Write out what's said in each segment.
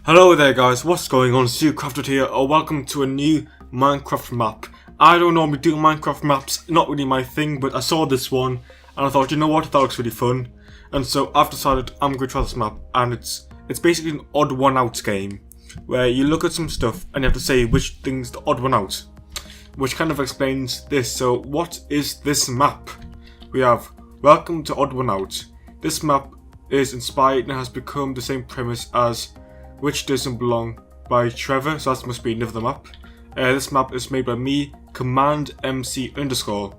Hello there guys, what's going on? Crafted here, welcome to a new Minecraft map. I don't normally do Minecraft maps, not really my thing, but I saw this one and I thought, you know what, that looks really fun. And so I've decided I'm going to try this map, and it's basically an odd one out game, where you look at some stuff and you have to say which thing's the odd one out, which kind of explains this. So what is this map? We have Welcome to Odd One Out. This map is inspired and has become the same premise as Which Doesn't Belong by Trevor, so that must be another map. This map is made by me, Command MC _.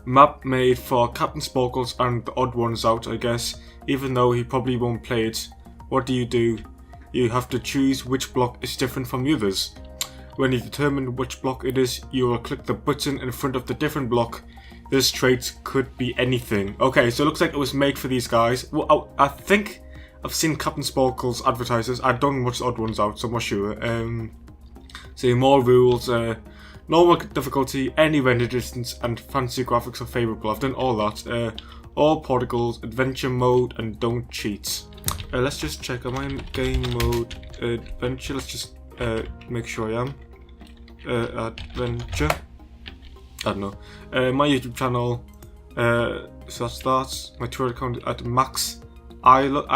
Map made for Captain Sparkles and the odd ones out, I guess, even though he probably won't play it. What do? You have to choose which block is different from the others. When you determine which block it is, you will click the button in front of the different block. This trait could be anything. Okay, so it looks like it was made for these guys. Well, I think I've seen Captain Sparkles advertisers. I don't watch the odd ones out, so I'm not sure. So more rules, normal difficulty, any render distance, and fancy graphics are favourable. I've done all that. All particles, adventure mode, and don't cheat. Let's just check. Am I in game mode adventure? Let's just make sure I am. Adventure. I don't know. My YouTube channel. So that's that. My Twitter account at Max Aiello.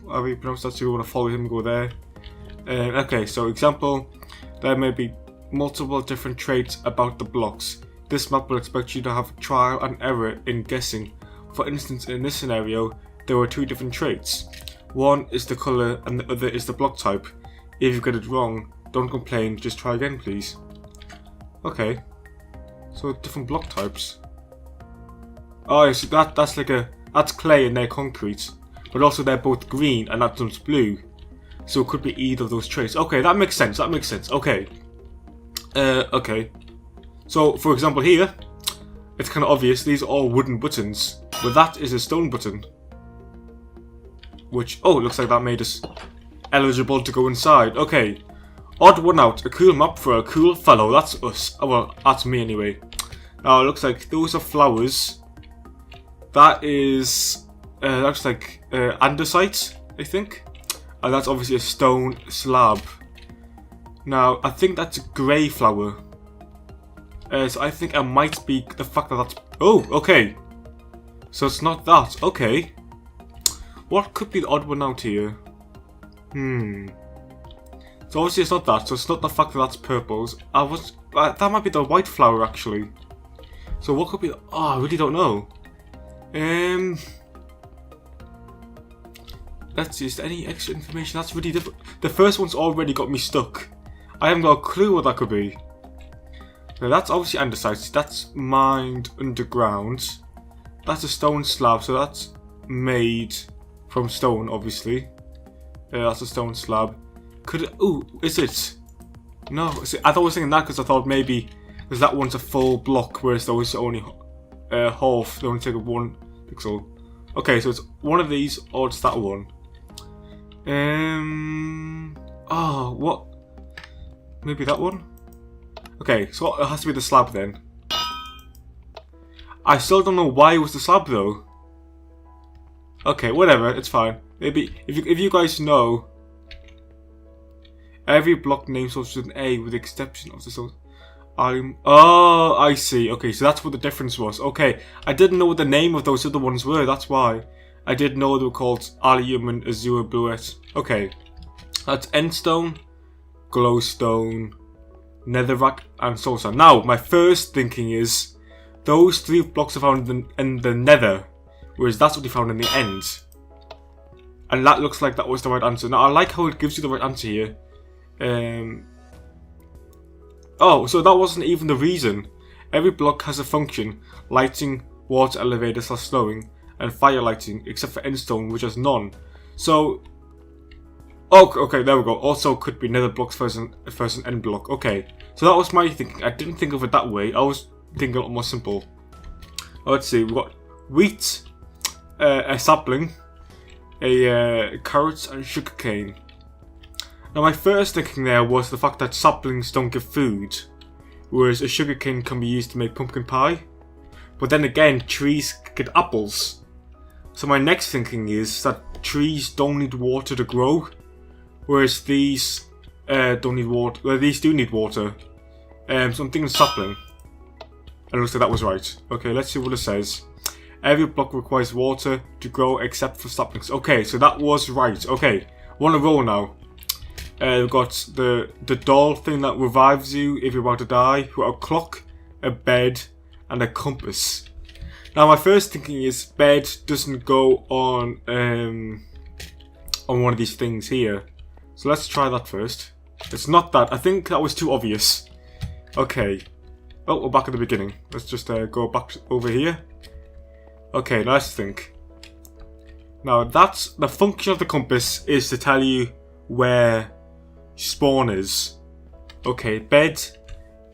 How do you pronounce that? So you want to follow him, go there. Okay, so example. There may be multiple different traits about the blocks. This map will expect you to have trial and error in guessing. For instance, in this scenario, there were two different traits. One is the colour and the other is the block type. If you get it wrong, don't complain, just try again please. Okay, so different block types. Oh, so that's clay and they're concrete. But also they're both green and that one's blue. So it could be either of those traits. Okay, that makes sense, okay. Okay. So, for example here, it's kind of obvious, these are all wooden buttons. But that is a stone button. Which, oh, looks like that made us eligible to go inside. Okay. Odd one out, a cool map for a cool fellow. That's us. Oh, well, that's me anyway. Now, it looks like those are flowers. That is, that's like andesite, I think. And that's obviously a stone slab. Now, I think that's a grey flower. So I think it might be the fact that that's... Oh, okay. So it's not that. Okay. What could be the odd one out here? So obviously it's not that. So it's not the fact that that's purples. That might be the white flower, actually. So what could be... Oh, I really don't know. Let's see, is there any extra information? That's really difficult. The first one's already got me stuck. I haven't got a clue what that could be. Now that's obviously andesite. That's mined underground. That's a stone slab, so that's made from stone, obviously. That's a stone slab. Could it... Ooh, is it? No, see, I thought I was thinking that because I thought maybe... Because that one's a full block, whereas those are only half. They only take up one pixel. Okay, so it's one of these, or it's that one. Oh, what? Maybe that one? Okay, so it has to be the slab then. I still don't know why it was the slab though. Okay, whatever, it's fine. Maybe, if you guys know... Every block name starts with an A with the exception of the source. Oh, I see. Okay, so that's what the difference was. Okay, I didn't know what the name of those other ones were, that's why. I did know they were called Allium and Azure Bluet. Okay, that's Endstone, Glowstone, Netherrack, and Soulstone. Now, my first thinking is, those three blocks are found in the Nether, whereas that's what they found in the end. And that looks like that was the right answer. Now, I like how it gives you the right answer here. Oh, so that wasn't even the reason. Every block has a function: lighting, water elevator / slowing, and fire lighting, except for endstone, which has none. So, oh, okay, there we go. Also, could be nether blocks versus an end block. Okay, so that was my thinking. I didn't think of it that way. I was thinking a lot more simple. Let's see. We've got wheat, a sapling, a carrots, and sugarcane. Now, my first thinking there was the fact that saplings don't give food, whereas a sugarcane can be used to make pumpkin pie. But then again, trees get apples. So my next thinking is that trees don't need water to grow, whereas these don't need water. Well, these do need water. So I'm thinking sapling. And it looks like that was right. Okay, let's see what it says. Every block requires water to grow except for saplings. Okay, so that was right. Okay, one in a row now. We've got the doll thing that revives you if you're about to die. We've got a clock, a bed, and a compass. Now my first thinking is bed doesn't go on one of these things here. So let's try that first. It's not that. I think that was too obvious. Okay. Oh, we're back at the beginning. Let's just go back over here. Okay, now let's think. Now that's the function of the compass is to tell you where spawn is. Okay, bed.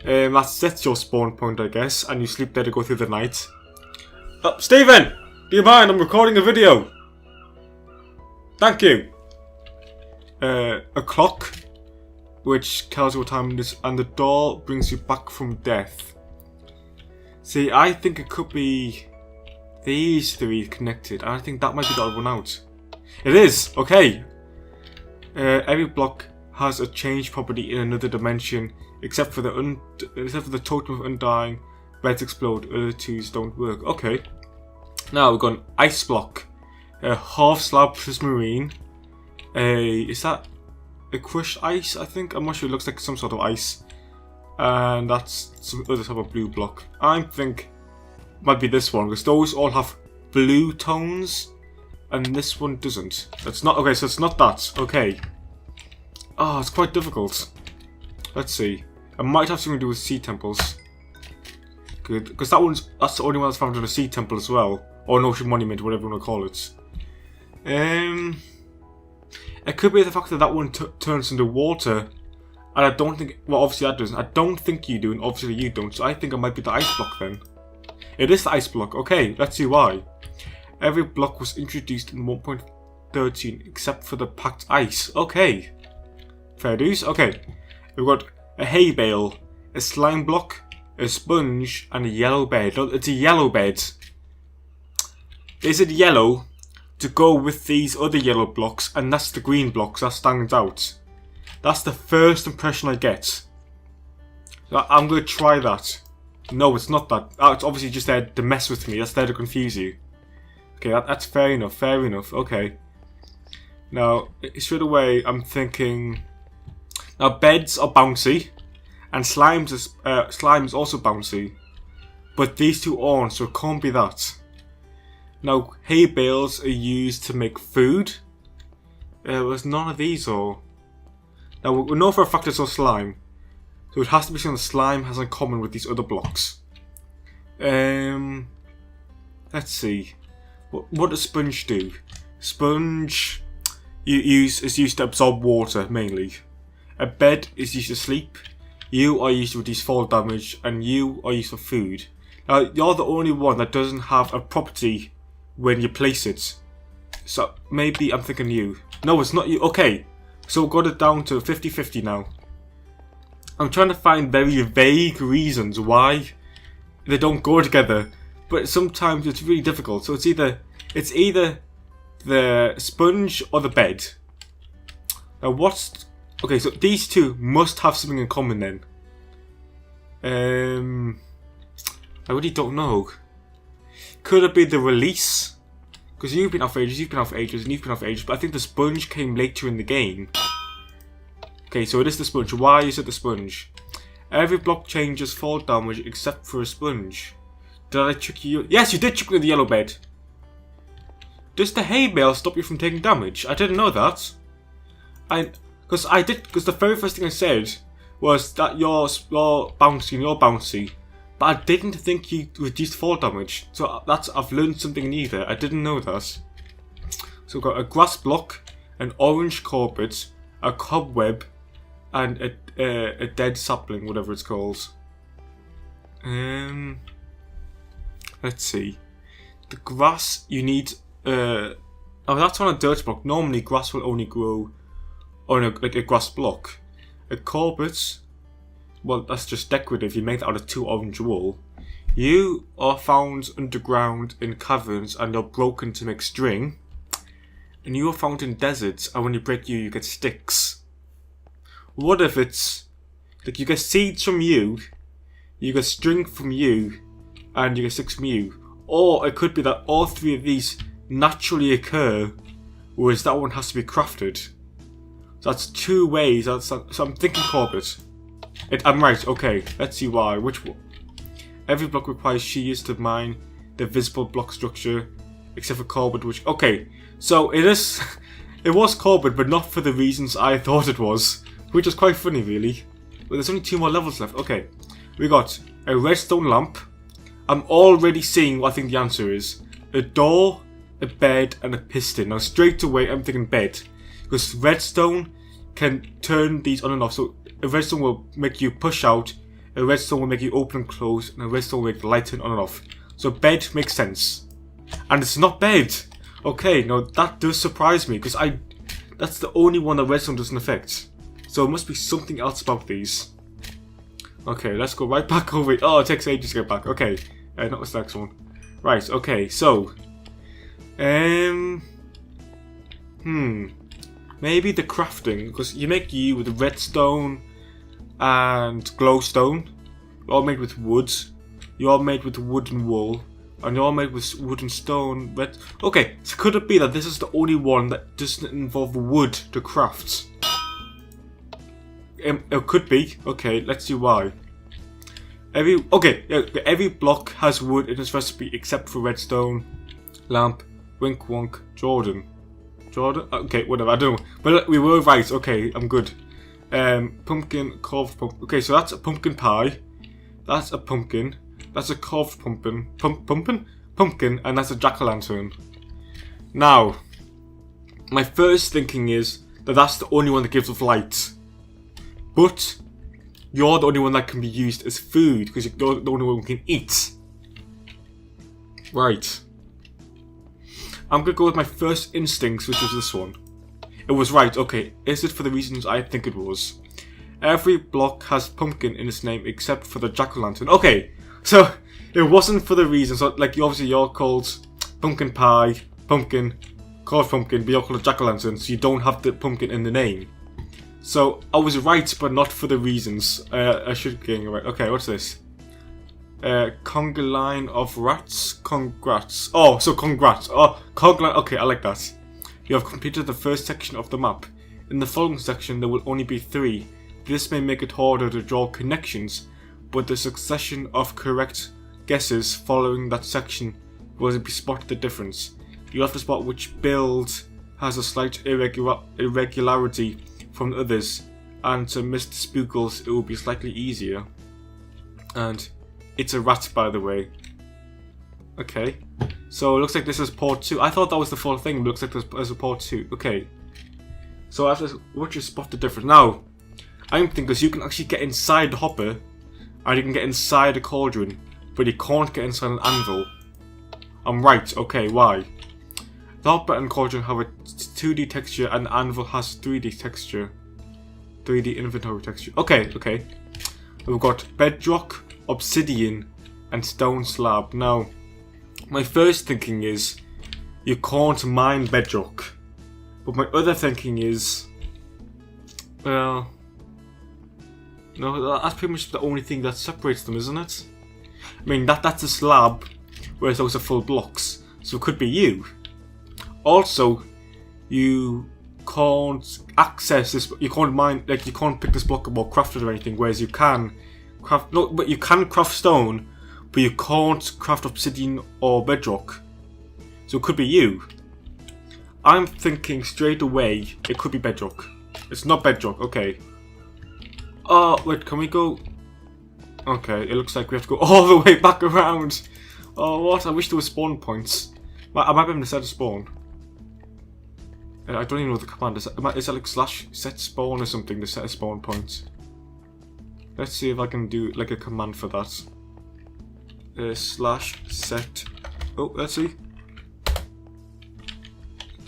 That's your spawn point, I guess, and you sleep there to go through the night. Oh, Stephen! Do you mind? I'm recording a video. Thank you. A clock, which tells you what time it is, and the door brings you back from death. See, I think it could be these three connected, and I think that might be the odd one out. It is! Okay. Every block has a change property in another dimension, except for the totem of undying. Beds explode, other twos don't work. Okay. Now we've got an ice block, a half slab prismarine. Is that a crushed ice? I think I'm not sure. It looks like some sort of ice, and that's some other type of blue block. I think it might be this one because those all have blue tones, and this one doesn't. That's not okay. So it's not that. Okay. Oh, it's quite difficult. Let's see. It might have something to do with sea temples. Good, because that's the only one that's found in a sea temple as well, or an ocean monument, whatever you want to call it. It could be the fact that one turns into water, and I don't think. Well, obviously that doesn't. I don't think you do, and obviously you don't. So I think it might be the ice block then. It is the ice block. Okay, let's see why. Every block was introduced in 1.13 except for the packed ice. Okay, fair dues. Okay, we've got a hay bale, a slime block, a sponge, and a yellow bed. It's a yellow bed. Is it yellow to go with these other yellow blocks, and that's the green blocks that stands out? That's the first impression I get. I'm going to try that. No, it's not that. It's obviously just there to mess with me. That's there to confuse you. Okay, that's fair enough. Fair enough. Okay. Now, straight away, I'm thinking. Now, beds are bouncy, and slime is also bouncy, but these two aren't, so it can't be that. Now, hay bales are used to make food. There's none of these, or now we know for a fact it's all slime, so it has to be something slime has in common with these other blocks. Let's see. What does sponge do? Sponge is used to absorb water mainly. A bed is used to sleep. You are used to reduce fall damage, and you are used for food. Now, you're the only one that doesn't have a property when you place it. So, maybe I'm thinking you. No, it's not you. Okay, so we've got it down to 50-50 now. I'm trying to find very vague reasons why they don't go together, but sometimes it's really difficult. So it's either the sponge or the bed. Now, okay, so these two must have something in common then. I really don't know. Could it be the release? Because you've been off for ages, and you've been off for ages, but I think the sponge came later in the game. Okay, so it is the sponge. Why is it the sponge? Every block changes fall damage except for a sponge. Did I trick you? Yes, you did trick me with the yellow bed. Does the hay bale stop you from taking damage? I didn't know that. Because the very first thing I said was that you're bouncy and you're bouncy, but I didn't think you reduced fall damage. So I've learned something new there. I didn't know that. So we've got a grass block, an orange carpet, a cobweb, and a dead sapling, whatever it's called. Let's see. The grass you need. Oh, that's on a dirt block. Normally, grass will only grow on a grass block. A carpet, well, that's just decorative. You make that out of 2 orange wool. You are found underground in caverns and are broken to make string. and you are found in deserts, and when you break you get sticks. What if it's like you get seeds from you get string from you, and you get sticks from you? Or it could be that all three of these naturally occur, whereas that one has to be crafted. So that's two ways. So I'm thinking Corbett. I'm right. Okay, let's see why. Which one? Every block requires shears to mine the visible block structure, except for Corbett. Which so it is. It was Corbett, but not for the reasons I thought it was, which was quite funny, really. But there's only 2 more levels left. Okay, we got a redstone lamp. I'm already seeing what I think the answer is. A door, a bed, and a piston. Now straight away I'm thinking bed, because redstone can turn these on and off. So a redstone will make you push out, a redstone will make you open and close, and a redstone will make the light turn on and off. So bed makes sense. And it's not bed. Okay, now that does surprise me, because that's the only one that redstone doesn't affect. So it must be something else about these. Okay, let's go right back over it. Oh, it takes ages to get back. Okay. Not this next one. Right, okay, so maybe the crafting, because you make you with redstone and glowstone. You're all made with wood. You're all made with wood and wool. And you're all made with wood and stone. Okay, so could it be that this is the only one that doesn't involve wood to craft? It could be. Okay, let's see why. Every block has wood in its recipe except for redstone, lamp, wink wonk, Jordan. Okay, whatever, I don't know. But we were right, okay, I'm good. Pumpkin, carved pumpkin. Okay, so that's a pumpkin pie. That's a pumpkin. That's a carved pumpkin. Pumpkin, and that's a jack-o'-lantern. Now, my first thinking is that that's the only one that gives off light. But you're the only one that can be used as food, because you're the only one who can eat. Right. I'm going to go with my first instincts, which was this one. It was right, okay. Is it for the reasons I think it was? Every block has pumpkin in its name except for the jack-o'-lantern. Okay, so it wasn't for the reasons. So, like, obviously you're called pumpkin pie, pumpkin, carved pumpkin, but you're called a jack-o'-lantern, so you don't have the pumpkin in the name. So I was right, but not for the reasons. I should get it right. Okay, what's this? Conga line of rats. Congrats. Oh, so congrats. Oh, conga line. Okay, I like that. You have completed the first section of the map. In the following section, there will only be 3. This may make it harder to draw connections, but the succession of correct guesses following that section will be spotted the difference. You have to spot which build has a slight irregularity from others, and to miss the spookles it will be slightly easier. And it's a rat, by the way. Okay, so it looks like this is part 2. I thought that was the full thing, but it looks like there's a part 2. Okay, so after what you spot the difference. Now, I'm thinking because you can actually get inside the hopper, and you can get inside a cauldron, but you can't get inside an anvil. I'm right. Okay, why? The hopper and cauldron have a 2D texture, and the anvil has 3D texture. 3D inventory texture. Okay. We've got bedrock, obsidian, and stone slab. Now, my first thinking is you can't mine bedrock. But my other thinking is, well, no, that's pretty much the only thing that separates them, isn't it? I mean, that's a slab, whereas those are full blocks. So it could be you. Also, you can't access this, you can't mine, like you can't pick this block up or craft it or anything, whereas you can craft, no, but you can craft stone, but you can't craft obsidian or bedrock. So it could be you. I'm thinking straight away it could be bedrock. It's not bedrock, okay. Oh, wait, can we go? Okay, it looks like we have to go all the way back around. Oh, what? I wish there were spawn points. I might be able to set a spawn. I don't even know what the command is. Is that like /set spawn or something to set a spawn point? Let's see if I can do like a command for that. /set. Oh, let's see.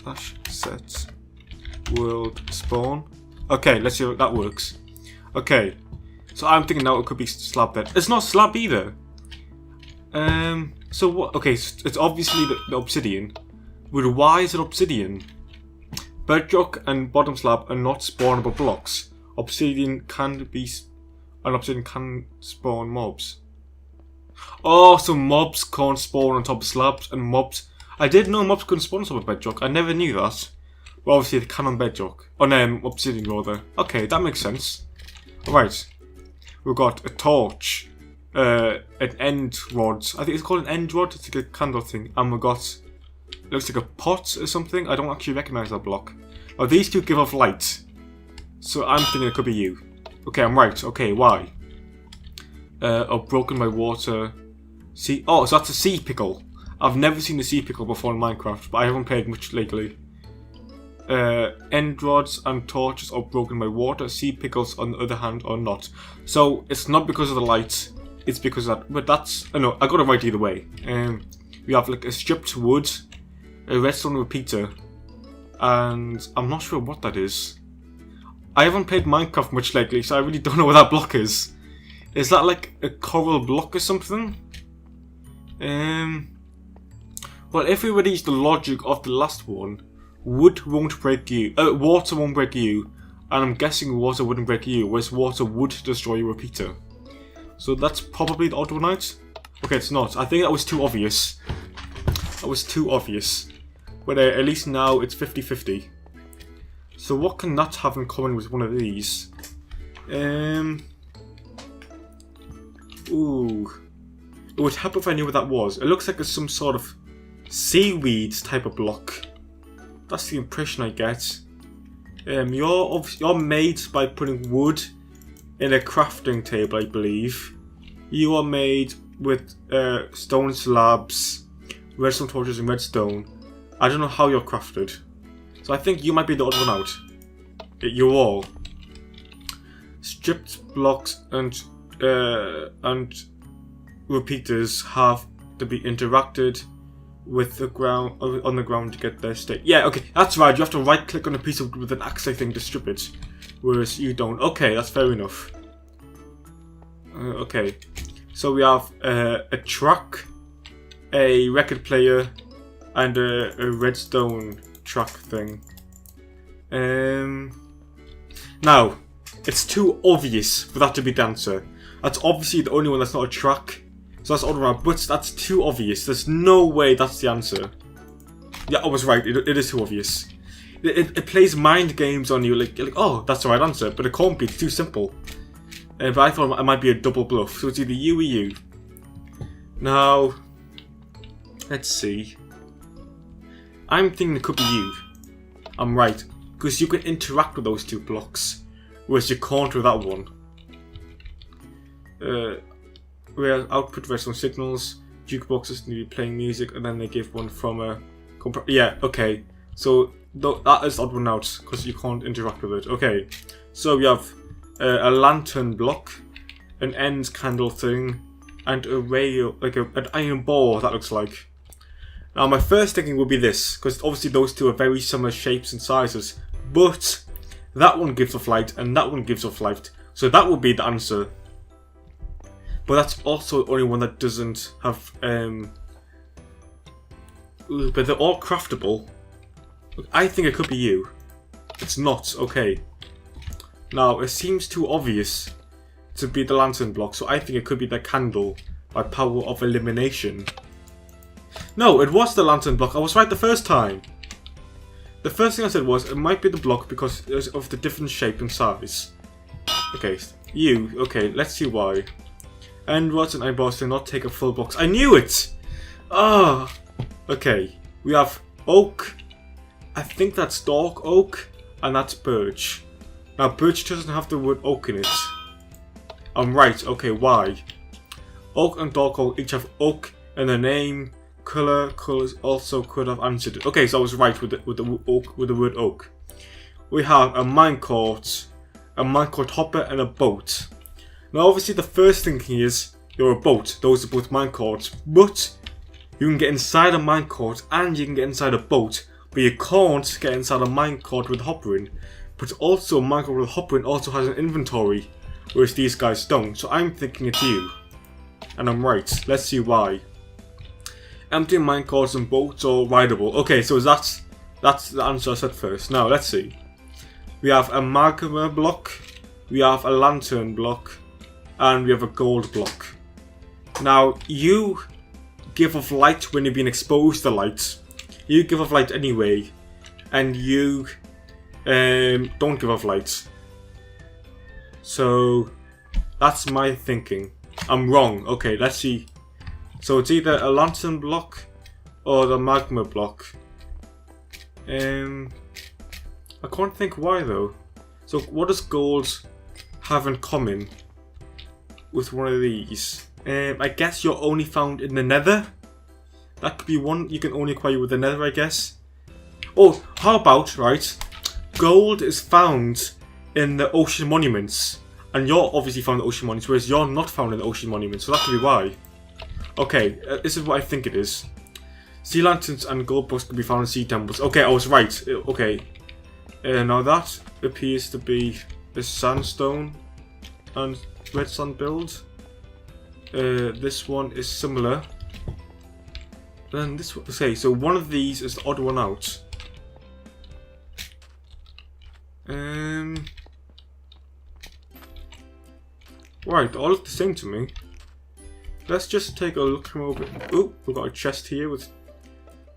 /set world spawn. Okay, let's see how that works. Okay, so I'm thinking now it could be slab bed. It's not slab either. So what? Okay, so it's obviously the obsidian. But why is it obsidian? Bedrock and bottom slab are not spawnable blocks. Obsidian can spawn mobs. Oh, so mobs can't spawn on top of slabs, and mobs... I did know mobs couldn't spawn on top of bedrock. I never knew that. Well, obviously they can on bedrock. On obsidian rather. Okay, that makes sense. Alright. We've got a torch. An end rod. I think it's called an end rod. It's like a candle thing. And we've got... It looks like a pot or something. I don't actually recognise that block. Oh, these two give off light. So I'm thinking it could be you. Okay, I'm right. Okay, why? Broken by water. Sea. Oh, so that's a sea pickle. I've never seen a sea pickle before in Minecraft, but I haven't played much lately. End rods and torches are broken by water. Sea pickles, on the other hand, are not. So it's not because of the light. It's because of that. But that's... I know, I got it right either way. We have like a stripped wood, a redstone repeater, and I'm not sure what that is. I haven't played Minecraft much lately, so I really don't know what that block is. Is that like a coral block or something? Well, if we were to use the logic of the last one, wood won't break you. Water won't break you, and I'm guessing water wouldn't break you, whereas water would destroy your repeater. So that's probably the odd one out. Okay, it's not. I think that was too obvious. That was too obvious. But at least now it's 50-50. So what can that have in common with one of these? Ooh. It would help if I knew what that was. It looks like it's some sort of seaweed type of block. That's the impression I get. You're made by putting wood in a crafting table, I believe. You are made with stone slabs, redstone torches and redstone. I don't know how you're crafted. So I think you might be the odd one out. You're all. Stripped blocks and repeaters have to be interacted with the ground on the ground to get their state. Yeah, okay, that's right. You have to right click on a piece of wood with an axe, I think, to strip it, whereas you don't. Okay, that's fair enough. Okay, so we have a track, a record player, and a redstone track thing. Now, it's too obvious for that to be the answer. That's obviously the only one that's not a track. So that's odd one out, but that's too obvious. There's no way that's the answer. Yeah, I was right. It is too obvious. It plays mind games on you, like, oh, that's the right answer, but it can't be. It's too simple. But I thought it might be a double bluff, so it's either you or you. Now, let's see. I'm thinking it could be you. I'm right, because you can interact with those two blocks, whereas you can't with that one. Where output redstone signals, jukeboxes need to be playing music, and then they give one from a... Yeah, okay. So that is odd one out, because you can't interact with it. Okay, so we have a lantern block, an end candle thing, and a rail, like an iron bar, that looks like. Now my first thinking would be this, because obviously those two are very similar shapes and sizes, but that one gives off light, and that one gives off light, so that would be the answer. But that's also the only one that doesn't have, but they're all craftable. I think it could be you. It's not, okay. Now, it seems too obvious to be the lantern block, so I think it could be the candle by power of elimination. No, it was the lantern block. I was right the first time. The first thing I said was, it might be the block because of the different shape and size. Okay, you. Okay, let's see why. End rods and eyeballs do not take a full box. I knew it! Ah! Okay, we have oak. I think that's dark oak, and that's birch. Now, birch doesn't have the word oak in it. I'm right, okay, why? Oak and dark oak each have oak in their name. Colours also could have answered it. Okay, so I was right with the word oak. We have a minecart hopper, and a boat. Now, obviously, the first thinking is you're a boat. Those are both minecarts, but you can get inside a minecart and you can get inside a boat, but you can't get inside a minecart with a hopper in. But also, a minecart with a hopper in also has an inventory, whereas these guys don't. So I'm thinking it's you, and I'm right. Let's see why. Empty minecarts and boats are rideable. Okay, so is that That's the answer I said first. Now, let's see. We have a magma block, we have a lantern block, and we have a gold block. Now, you give off light when you're being exposed to light. You give off light anyway, and you don't give off light. So, that's my thinking. I'm wrong. Okay, let's see. So it's either a lantern block or the magma block. I can't think why though. So what does gold have in common with one of these? I guess you're only found in the nether. That could be one you can only acquire with the nether, I guess. Oh, how about, right, gold is found in the ocean monuments. And you're obviously found in the ocean monuments, whereas you're not found in the ocean monuments, so that could be why. Okay, this is what I think it is. Sea lanterns and gold blocks can be found in sea temples. Okay, I was right. Okay. Now that appears to be a sandstone and redstone build. This one is similar. Then this one, okay, so one of these is the odd one out. Right, they all look the same to me. Let's just take a look from over. Oh, we've got a chest here with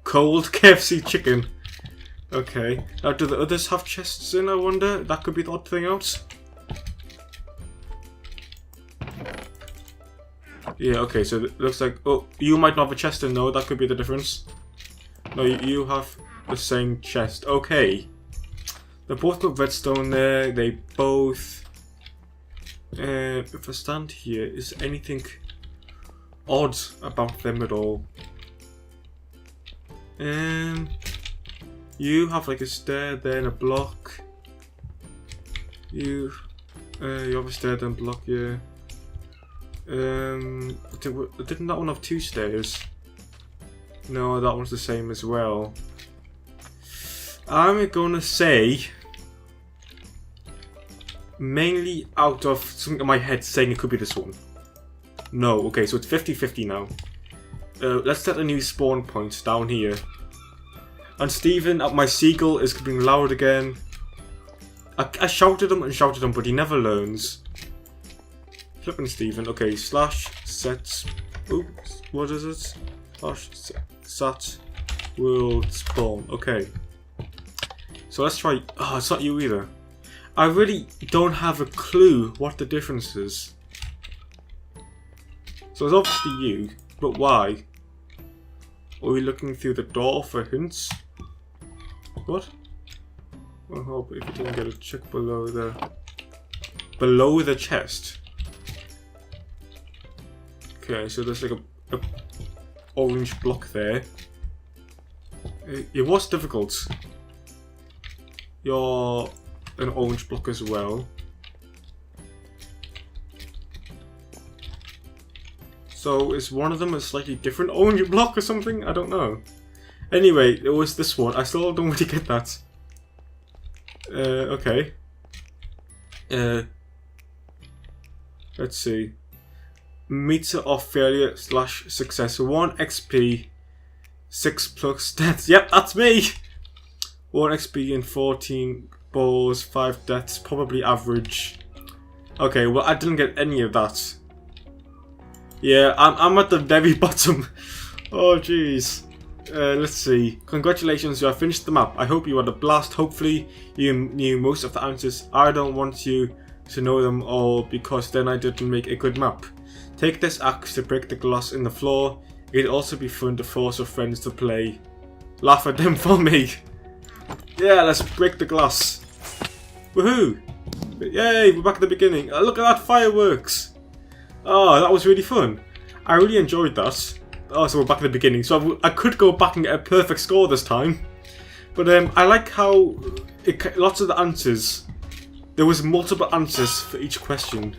cold KFC chicken. Okay, now do the others have chests in, I wonder? That could be the odd thing out. Yeah, okay, so it looks like, oh, you might not have a chest in, no, that could be the difference. No, you have the same chest. Okay. They both got redstone there, they both... if I stand here, is anything odd about them at all? You have like a stair there and a block. You have a stair and a block, yeah. Didn't that one have 2 stairs? No, that one's the same as well. I'm gonna say, mainly out of something in my head saying it could be this one. No, okay, so it's 50-50 now. Let's set a new spawn point down here. And Stephen, my seagull, is being loud again. I shouted him and shouted him, but he never learns. Flipping Stephen. Okay, slash set. Oops, what is it? Slash set world spawn. Okay. So let's try. Oh, it's not you either. I really don't have a clue what the difference is. So it's obviously you, but why? Are we looking through the door for hints? What? I hope if you didn't get a check below the chest. Okay, so there's like a orange block there. It was difficult. You're an orange block as well. So is one of them a slightly different orange block or something? I don't know. Anyway, it was this one. I still don't really get that. Okay. Let's see. Meter of failure / success. 1 XP, 6+ deaths. Yep, that's me! 1 XP and 14 balls, 5 deaths. Probably average. Okay, well I didn't get any of that. Yeah, I'm at the very bottom. Oh jeez. Let's see. Congratulations, you have finished the map. I hope you had a blast. Hopefully you knew most of the answers. I don't want you to know them all because then I didn't make a good map. Take this axe to break the glass in the floor. It'd also be fun to force your friends to play. Laugh at them for me. Yeah, let's break the glass. Woohoo! Yay, we're back at the beginning. Look at that, fireworks! Oh, that was really fun. I really enjoyed that. Oh, so we're back at the beginning. So I could go back and get a perfect score this time. But I like how lots of the answers, there was multiple answers for each question.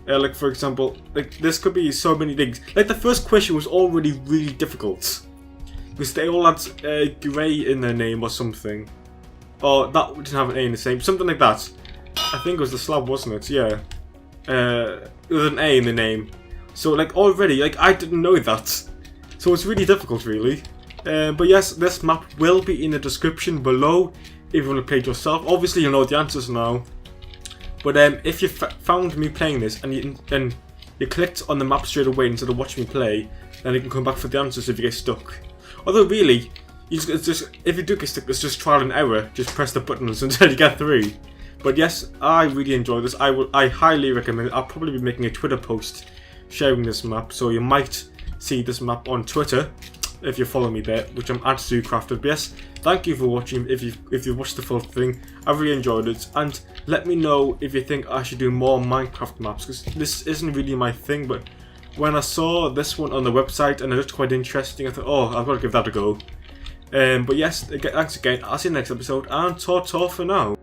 Like for example, like this could be so many things. Like the first question was already really difficult. Because they all had grey in their name or something. Or that didn't have an A in the name. Something like that. I think it was the slab, wasn't it? Yeah. With an A in the name. So like already, like I didn't know that. So it's really difficult really. But yes, this map will be in the description below if you want to play it yourself. Obviously you know the answers now, but if you found me playing this and you clicked on the map straight away instead of watching me play, then you can come back for the answers if you get stuck. Although really, if you do get stuck, it's just trial and error. Just press the buttons until you get through. But yes, I really enjoy this. I highly recommend it. I'll probably be making a Twitter post sharing this map, so you might see this map on Twitter if you follow me there, which I'm @ZooCrafted. But yes, thank you for watching. If you've watched the full thing, I really enjoyed it, and let me know if you think I should do more Minecraft maps, because this isn't really my thing. But when I saw this one on the website and it looked quite interesting, I thought, oh, I've got to give that a go. But yes, thanks again. I'll see you next episode, and ta-ta for now.